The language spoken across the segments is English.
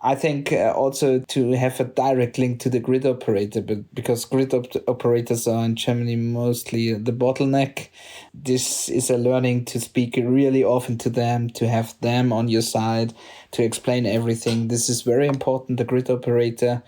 I think also to have a direct link to the grid operator, but because operators are in Germany mostly the bottleneck, this is a learning to speak really often to them, to have them on your side, to explain everything. This is very important, the grid operator,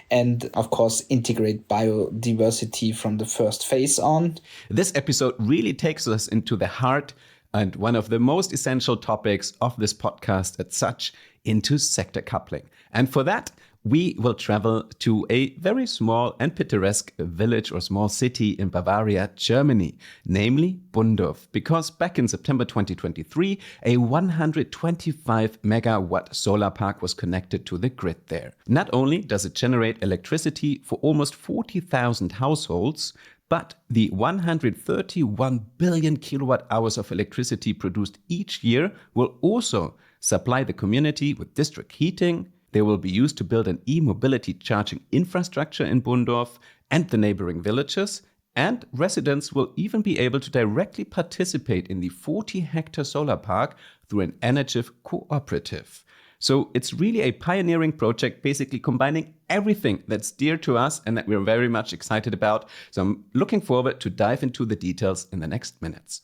and of course integrate biodiversity from the first phase on. This episode really takes us into the heart and one of the most essential topics of this podcast as such, into sector coupling. And for that, we will travel to a very small and picturesque village or small city in Bavaria, Germany, namely Bundorf, because back in September 2023, a 125 megawatt solar park was connected to the grid there. Not only does it generate electricity for almost 40,000 households, but the 131 billion kilowatt hours of electricity produced each year will also supply the community with district heating. They will be used to build an e-mobility charging infrastructure in Bundorf and the neighbouring villages. And residents will even be able to directly participate in the 40-hectare solar park through an energy cooperative. So it's really a pioneering project, basically combining everything that's dear to us and that we're very much excited about. So I'm looking forward to dive into the details in the next minutes.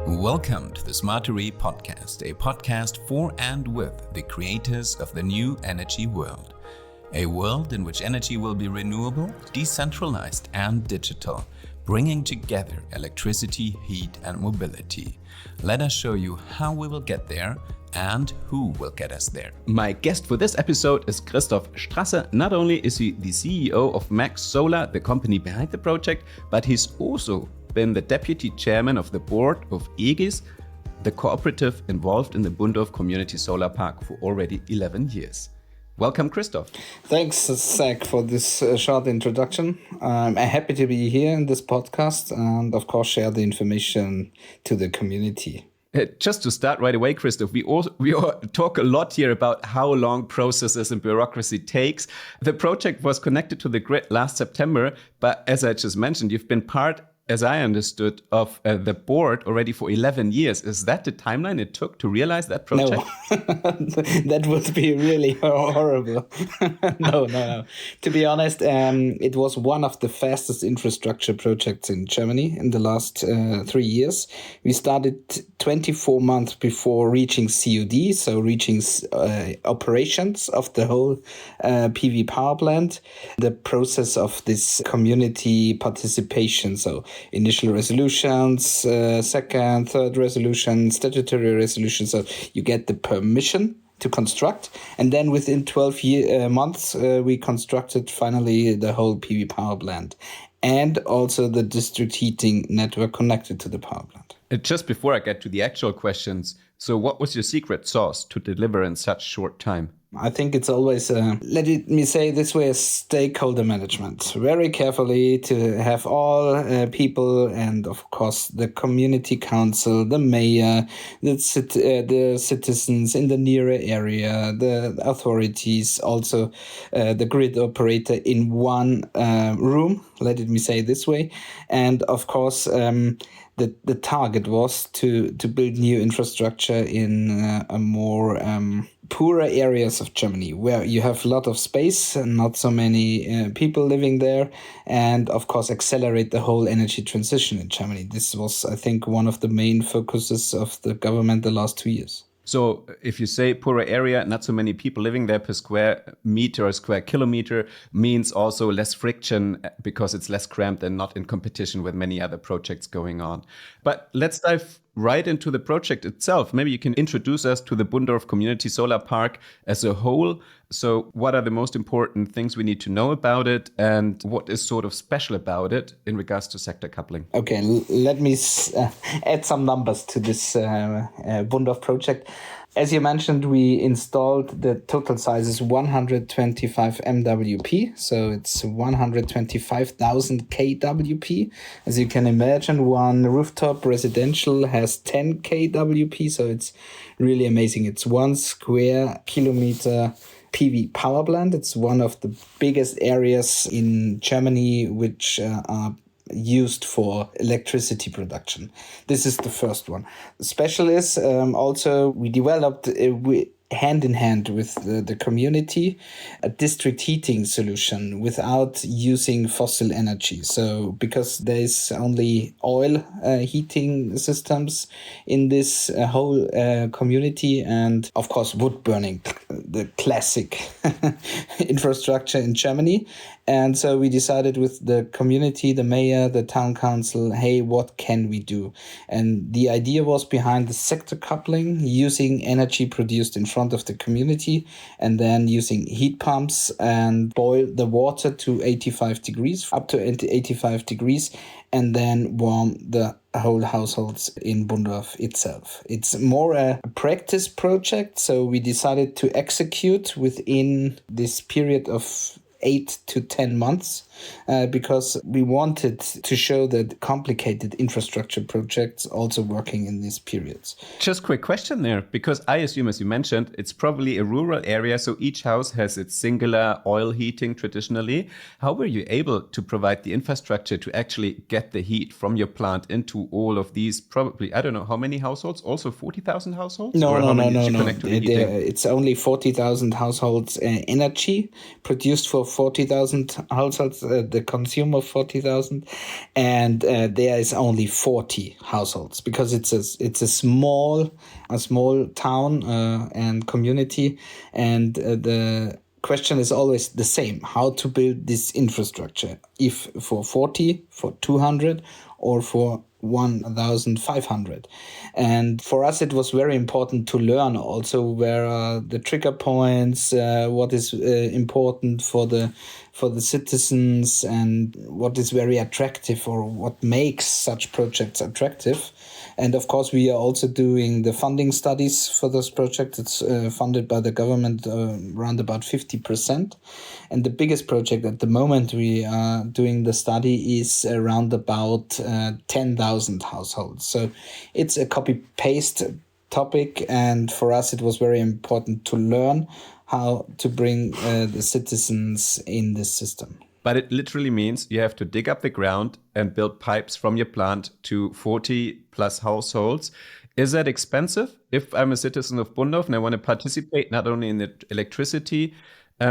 Welcome to the Smartery podcast, a podcast for and with the creators of the new energy world. A world in which energy will be renewable, decentralized and digital, bringing together electricity, heat and mobility. Let us show you how we will get there and who will get us there. My guest for this episode is Christoph Strasser. Not only is he the CEO of MaxSolar, the company behind the project, but he's also been the deputy chairman of the board of EGIS, the cooperative involved in the Bundorf Community Solarpark for already 11 years. Welcome, Christoph. Thanks, Zach, for this short introduction. I'm happy to be here in this podcast and, of course, share the information to the community. Just to start right away, Christoph, we all talk a lot here about how long processes and bureaucracy takes. The project was connected to the grid last September, but as I just mentioned, you've been part, as I understood, of the board already for 11 years. Is that the timeline it took to realize that project? No, that would be really horrible. No. To be honest, it was one of the fastest infrastructure projects in Germany in the last 3 years. We started 24 months before reaching COD, so reaching operations of the whole PV power plant. The process of this community participation, so initial resolutions, second, third resolution, statutory resolution. So you get the permission to construct. And then within 12 months, we constructed finally the whole PV power plant and also the district heating network connected to the power plant. Just before I get to the actual questions, so what was your secret sauce to deliver in such short time? I think it's always, let me say this way, a stakeholder management. Very carefully to have all people and, of course, the community council, the mayor, the citizens in the nearer area, the authorities, also the grid operator in one room, let me say this way. And, of course, the target was to build new infrastructure in a more poorer areas of Germany, where you have a lot of space and not so many people living there, and of course accelerate the whole energy transition in Germany. This was, I think, one of the main focuses of the government the last 2 years. So if you say poorer area, not so many people living there per square meter or square kilometer, means also less friction because it's less cramped and not in competition with many other projects going on. But let's dive right into the project itself. Maybe you can introduce us to the Bundorf Community Solarpark as a whole. So what are the most important things we need to know about it and what is sort of special about it in regards to sector coupling? Okay, let me add some numbers to this Bundorf project. As you mentioned, we installed, the total size is 125 MWP, so it's 125,000 kWp. As you can imagine, one rooftop residential has 10 kWp, so it's really amazing. It's 1 square kilometer PV power plant. It's one of the biggest areas in Germany which are used for electricity production. This is the first one. Special is also we developed hand in hand with the community, a district heating solution without using fossil energy. So because there is only oil heating systems in this whole community, and of course wood burning, the classic infrastructure in Germany. And so we decided with the community, the mayor, the town council, hey, what can we do? And the idea was behind the sector coupling, using energy produced in front of the community and then using heat pumps and boil the water to 85 degrees, up to 85 degrees, and then warm the whole households in Bundorf itself. It's more a practice project, so we decided to execute within this period of 8 to 10 months because we wanted to show that complicated infrastructure projects also working in these periods. Just quick question there, because I assume, as you mentioned, it's probably a rural area, so each house has its singular oil heating traditionally. How were you able to provide the infrastructure to actually get the heat from your plant into all of these, probably, I don't know, how many households? Also 40,000 households? No. Connect to the heating? It's only 40,000 households energy produced for 40,000 households, the consumer 40,000, and there is only 40 households because it's a small town and community, and the question is always the same: how to build this infrastructure? If for 40, for 200, or for 1,500. And for us, it was very important to learn also where are the trigger points, what is important for the citizens, and what is very attractive or what makes such projects attractive. And of course, we are also doing the funding studies for this project. It's funded by the government around about 50%. And the biggest project at the moment we are doing the study is around about 10,000 households. So it's a copy-paste topic. And for us, it was very important to learn how to bring the citizens in this system. But it literally means you have to dig up the ground and build pipes from your plant to 40 plus households. Is that expensive? If I'm a citizen of Bundorf and I want to participate not only in the electricity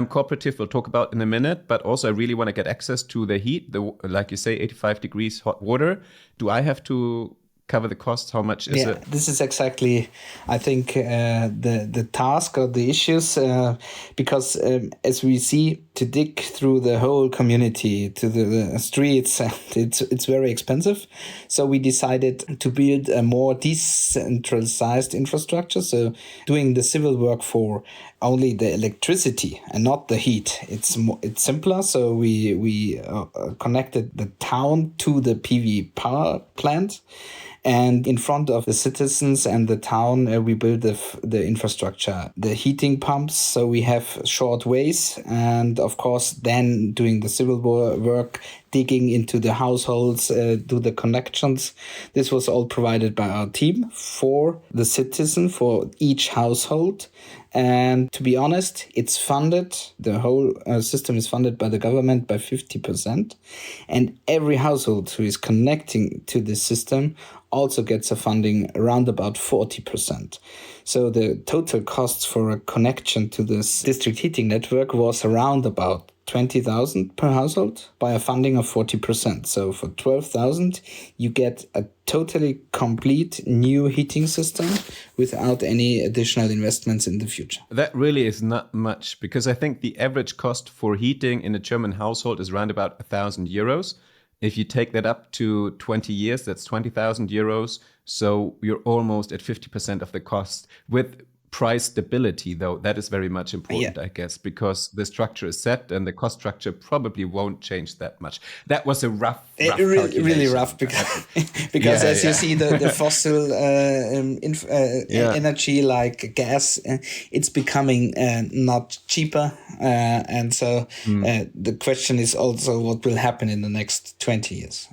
cooperative we'll talk about in a minute, but also I really want to get access to the heat, like you say, 85 degrees hot water. Do I have to cover the cost? How much is it? This is exactly, I think, the task or the issues, because as we see, to dig through the whole community to the streets, it's very expensive. So we decided to build a more decentralized infrastructure. So doing the civil work for only the electricity and not the heat. It's simpler. So we connected the town to the PV power plant. And in front of the citizens and the town, we build the infrastructure, the heating pumps. So we have short ways. And of course, then doing the civil work, digging into the households, do the connections. This was all provided by our team for the citizen, for each household. And to be honest, it's funded, the whole system is funded by the government by 50%. And every household who is connecting to this system also gets a funding around about 40%. So the total costs for a connection to this district heating network was around about 20,000 per household by a funding of 40%. So for 12,000, you get a totally complete new heating system without any additional investments in the future. That really is not much, because I think the average cost for heating in a German household is around about 1,000 euros. If you take that up to 20 years, that's 20,000 euros. So you're almost at 50% of the cost. With price stability, though, that is very much important, I guess, because the structure is set and the cost structure probably won't change that much. That was a rough really rough, because as you see, the fossil energy like gas, it's becoming not cheaper. And so the question is also what will happen in the next 20 years.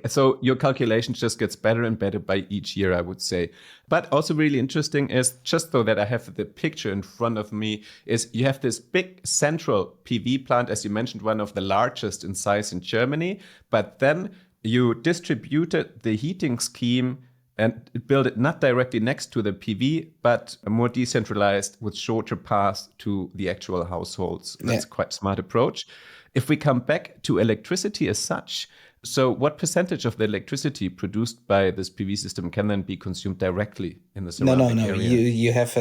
So your calculation just gets better and better by each year, I would say. But also really interesting is, just so that I have the picture in front of me, is you have this big central PV plant, as you mentioned, one of the largest in size in Germany. But then you distributed the heating scheme and build it not directly next to the PV, but more decentralized with shorter paths to the actual households. That's quite a smart approach. If we come back to electricity as such, so what percentage of the electricity produced by this PV system can then be consumed directly in the surrounding area? You have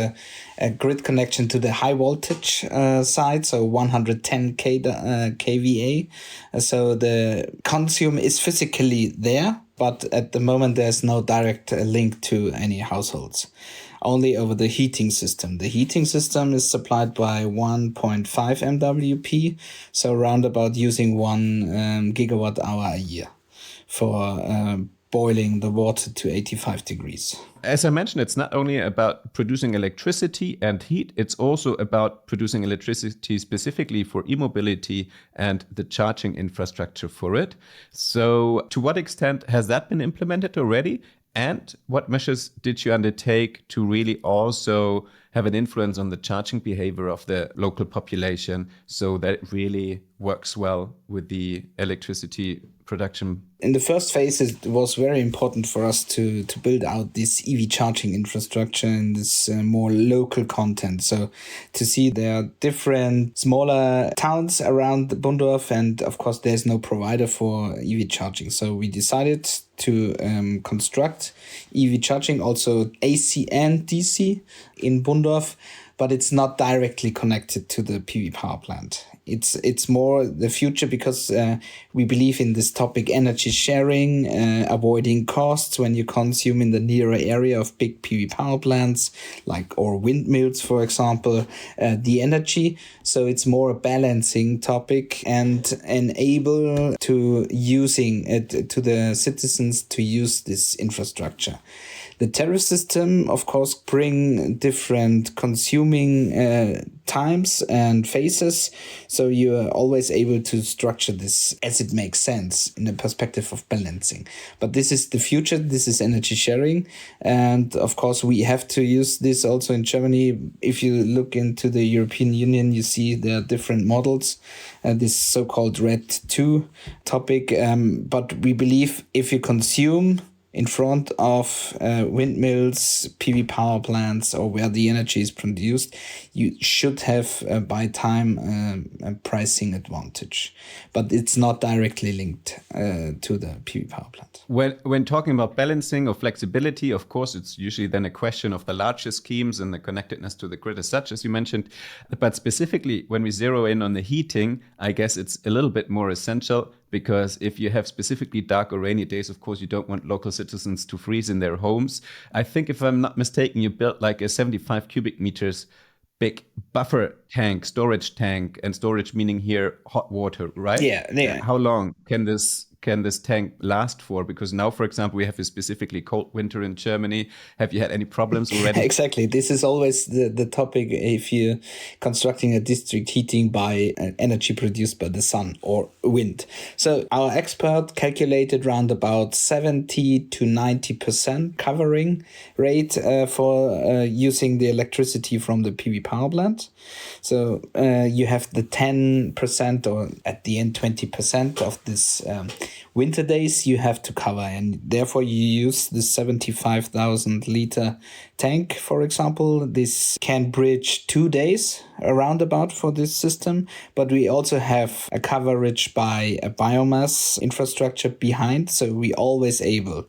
a grid connection to the high voltage side, so 110 kVA. So the consume is physically there, but at the moment there's no direct link to any households. Only over the heating system. The heating system is supplied by 1.5 MWP, so roundabout using 1 gigawatt hour a year for boiling the water to 85 degrees. As I mentioned, it's not only about producing electricity and heat, it's also about producing electricity specifically for e-mobility and the charging infrastructure for it. So to what extent has that been implemented already? And what measures did you undertake to really also have an influence on the charging behavior of the local population so that it really works well with the electricity production? In the first phase, it was very important for us to build out this EV charging infrastructure and this more local content. So to see there are different smaller towns around Bundorf, and of course there's no provider for EV charging. So we decided to construct EV charging, also AC and DC in Bundorf, but it's not directly connected to the PV power plant. It's more the future because we believe in this topic, energy sharing, avoiding costs when you consume in the nearer area of big PV power plants, or windmills, for example, the energy. So it's more a balancing topic and enable to using it to the citizens to use this infrastructure. The tariff system, of course, bring different consuming times and phases. So you are always able to structure this as it makes sense in the perspective of balancing. But this is the future. This is energy sharing. And of course, we have to use this also in Germany. If you look into the European Union, you see there are different models. This so-called RED II topic. But we believe if you consume in front of windmills, PV power plants, or where the energy is produced, you should have by time a pricing advantage. But it's not directly linked to the PV power plant. When talking about balancing or flexibility, of course, it's usually then a question of the larger schemes and the connectedness to the grid as such, as you mentioned. But specifically, when we zero in on the heating, I guess it's a little bit more essential, because if you have specifically dark or rainy days, of course, you don't want local citizens to freeze in their homes. I think, if I'm not mistaken, you built like a 75 cubic meters big buffer tank, storage tank, and storage meaning here hot water, right? Yeah. How long can this tank last for? Because now, for example, we have a specifically cold winter in Germany. Have you had any problems already? Exactly. This is always the topic if you're constructing a district heating by energy produced by the sun or wind. So our expert calculated around about 70 to 90% covering rate for using the electricity from the PV power plant. So you have the 10% or at the end 20% of this winter days you have to cover, and therefore you use the 75,000 liter tank, for example. This can bridge 2 days around about for this system, but we also have a coverage by a biomass infrastructure behind, so we always able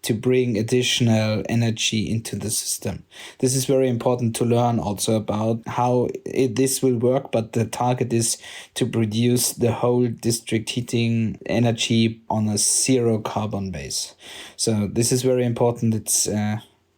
to bring additional energy into the system. This is very important to learn also about how this will work, but the target is to produce the whole district heating energy on a zero carbon base. So this is very important. It's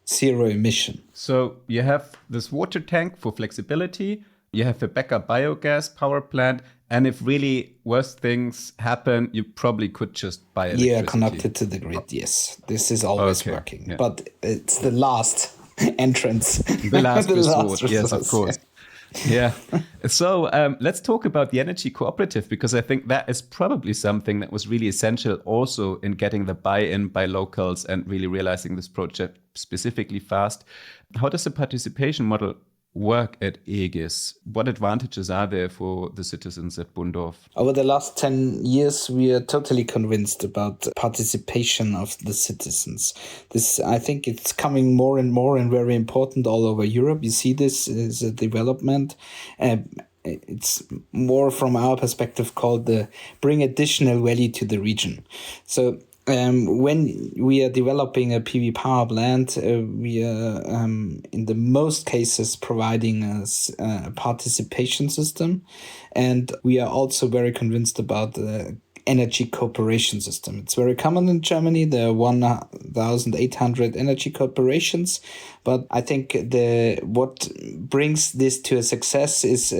zero emission. So you have this water tank for flexibility, you have a backup biogas power plant, and if really worse things happen, you probably could just buy electricity. Yeah, connected to the grid, yes. This is always working. Yeah. But it's the last entrance. The last resort, yes, of course. Yeah. So let's talk about the energy cooperative, because I think that is probably something that was really essential also in getting the buy-in by locals and really realizing this project specifically fast. How does the participation model work at EGIS? What advantages are there for the citizens at Bundorf? Over the last 10 years, we are totally convinced about the participation of the citizens. I think it's coming more and more and very important all over Europe. You see this as a development. It's more from our perspective called the bring additional value to the region. So when we are developing a PV power plant, we are in the most cases providing a participation system, and we are also very convinced about the energy cooperation system. It's very common in Germany. There are 1,800 energy corporations, but I think what brings this to a success is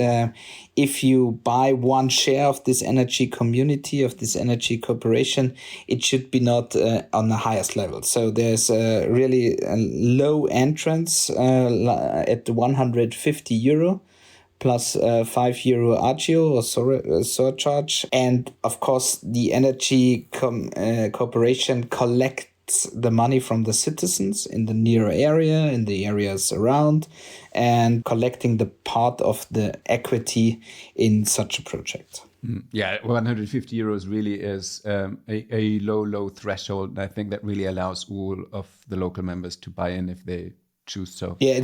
if you buy one share of this energy community, of this energy corporation, it should be not on the highest level. So there's really a low entrance at 150 euro. Plus €5 agio or surcharge. And of course, the energy corporation collects the money from the citizens in the near area, in the areas around, and collecting the part of the equity in such a project. Yeah, 150 euros really is a low threshold. I think that really allows all of the local members to buy in if they choose so. Yeah,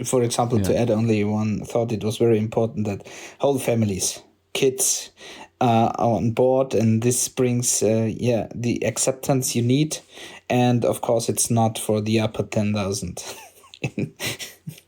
for example, to add only one thought, it was very important that whole families, kids are on board, and this brings the acceptance you need. And of course, it's not for the upper 10,000.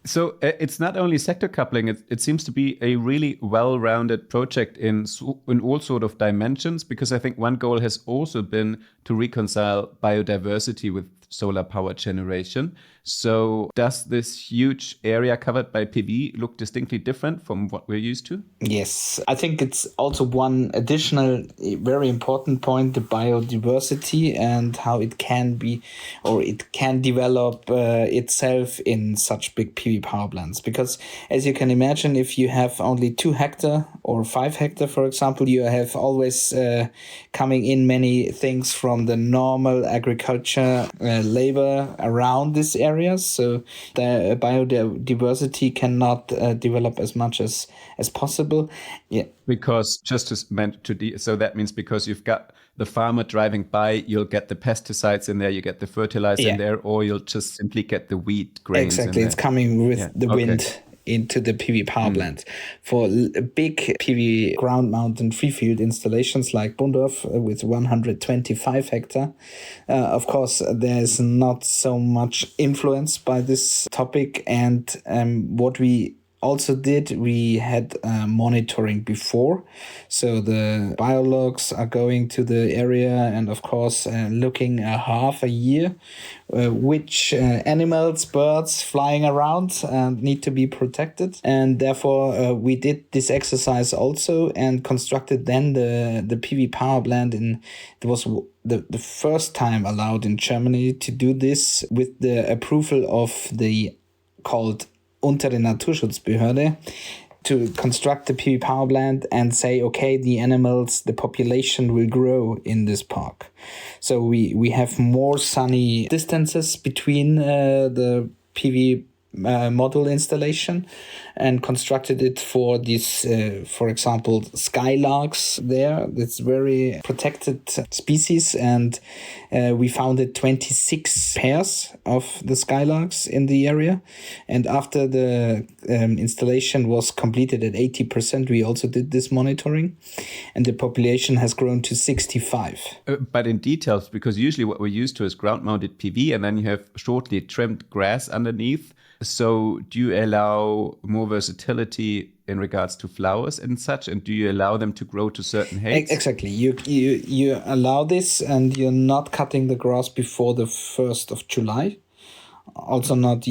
So it's not only sector coupling, it seems to be a really well-rounded project in all sort of dimensions, because I think one goal has also been to reconcile biodiversity with solar power generation. So does this huge area covered by PV look distinctly different from what we're used to? Yes, I think it's also one additional very important point, the biodiversity and how it can be, or it can develop itself in such big PV power plants. Because as you can imagine, if you have only 2 hectares or 5 hectares, for example, you have always coming in many things from the normal agriculture labor around this area. So the biodiversity cannot develop as much as possible. Yeah. Because so that means because you've got the farmer driving by, you'll get the pesticides in there, you get the fertilizer in there, or you'll just simply get the wheat grains. Exactly, it's coming with the wind into the PV power plant. For big PV ground-mounted free-field installations like Bundorf with 125 hectares, of course, there's not so much influence by this topic. And what we also did, we had monitoring before. So the biologs are going to the area and, of course, looking half a year which animals, birds flying around need to be protected. And therefore, we did this exercise also and constructed then the PV power plant. It was the first time allowed in Germany to do this with the approval of the called Untere Naturschutzbehörde, to construct the PV power plant and say, okay, the animals, the population will grow in this park. So we have more sunny distances between the PV module installation, and constructed it for this, for example, skylarks there. It's very protected species, and we founded 26 pairs of the skylarks in the area. And after the installation was completed at 80%, we also did this monitoring, and the population has grown to 65. But in details, because usually what we're used to is ground-mounted PV, and then you have shortly trimmed grass underneath. So do you allow more versatility in regards to flowers and such? And do you allow them to grow to certain heights? Exactly. You allow this, and you're not cutting the grass before the 1st of July. Also not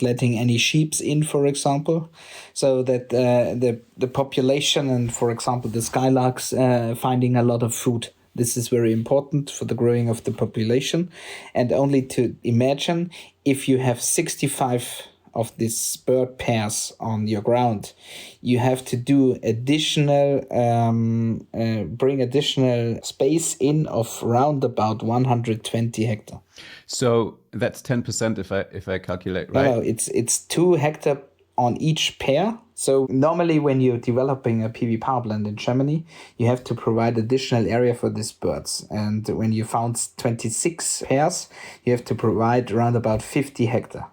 letting any sheep in, for example, so that the population and, for example, the skylarks finding a lot of food. This is very important for the growing of the population. And only to imagine, if you have 65 of these bird pairs on your ground, you have to do additional, bring additional space in of round about 120 hectare. So that's 10% if I calculate right. No, it's 2 hectare on each pair. So normally when you're developing a PV power plant in Germany, you have to provide additional area for these birds. And when you found 26 pairs, you have to provide around about 50 hectare.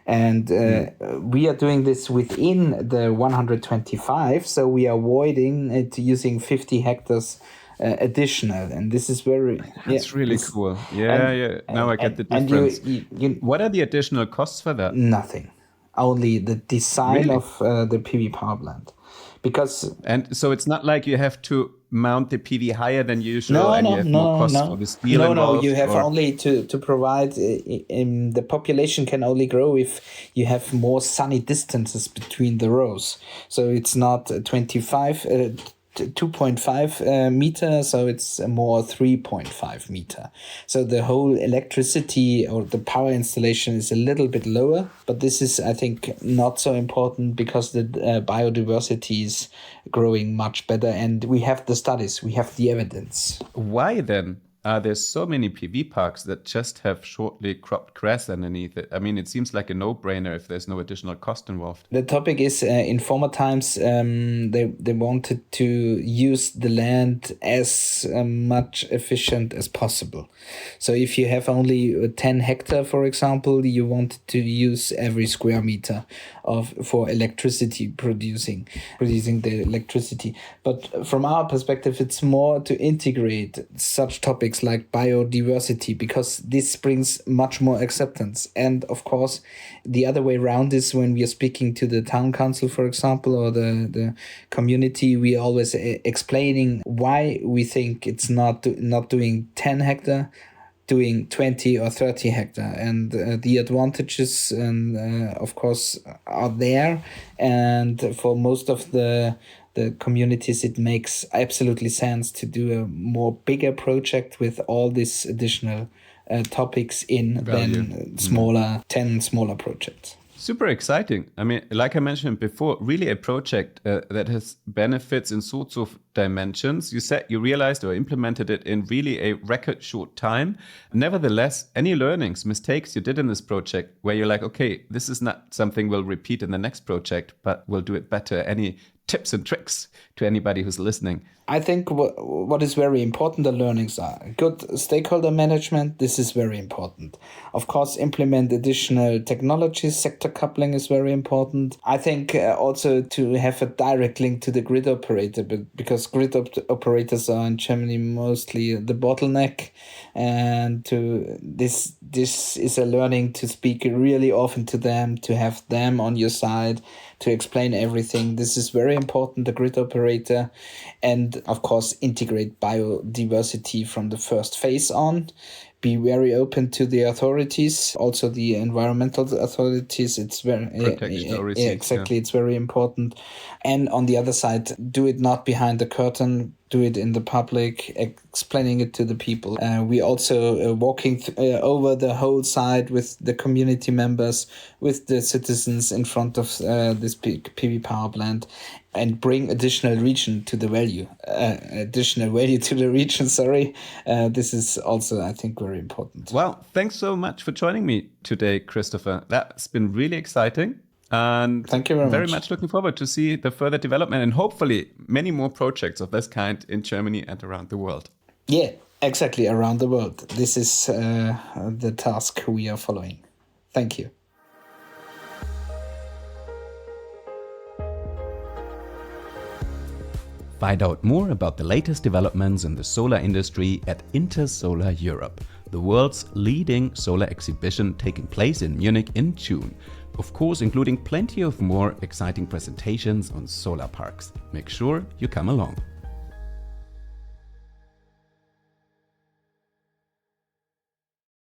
And we are doing this within the 125, so we are avoiding it using 50 hectares additional, and this is very really cool. Now I get the difference. What are the additional costs for that? Nothing, only the design of the PV power plant, because so it's not like you have to mount the PV higher than usual you have more costs for the steel involved. You have only to provide the population can only grow if you have more sunny distances between the rows, so it's not 2.5 meter, so it's more 3.5 meter. So the whole electricity or the power installation is a little bit lower, but this is, I think, not so important because the biodiversity is growing much better, and we have the studies, we have the evidence. Why then are there so many PV parks that just have shortly cropped grass underneath it? I mean, it seems like a no-brainer if there's no additional cost involved. The topic is in former times, they wanted to use the land as much efficient as possible. So if you have only 10 hectare, for example, you want to use every square meter for electricity producing the electricity. But from our perspective, it's more to integrate such topics like biodiversity, because this brings much more acceptance. And of course, the other way around is when we are speaking to the town council, for example, or the community, we are always explaining why we think it's not doing 10 hectare, doing 20 or 30 hectare, and the advantages and of course are there, and for most of the communities it makes absolutely sense to do a more bigger project with all these additional topics in than 10 smaller projects. Super exciting. I mean, like I mentioned before, really a project that has benefits in sorts of dimensions. You said you realized or implemented it in really a record short time. Nevertheless, any learnings, mistakes you did in this project where you're like, okay, this is not something we'll repeat in the next project, but we'll do it better. Any tips and tricks to anybody who's listening? I think what is very important, the learnings are good stakeholder management. This is very important. Of course, implement additional technologies. Sector coupling is very important. I think also to have a direct link to the grid operator, because grid operators are in Germany mostly the bottleneck. And this is a learning to speak really often to them, to have them on your side, to explain everything. This is very important, the grid operator. And of course, integrate biodiversity from the first phase on. Be very open to the authorities, also the environmental authorities. It's very exactly. It's very important. And on the other side, do it not behind the curtain. Do it in the public, explaining it to the people. We also walking over the whole site with the community members, with the citizens in front of this PV power plant, and bring additional region to the value. Sorry. This is also, I think, very important. Well, thanks so much for joining me today, Christopher. That's been really exciting. And thank you very much looking forward to see the further development and hopefully many more projects of this kind in Germany and around the world. Yeah, exactly, around the world. This is the task we are following. Thank you. Find out more about the latest developments in the solar industry at Intersolar Europe, the world's leading solar exhibition taking place in Munich in June. Of course, including plenty of more exciting presentations on solar parks. Make sure you come along.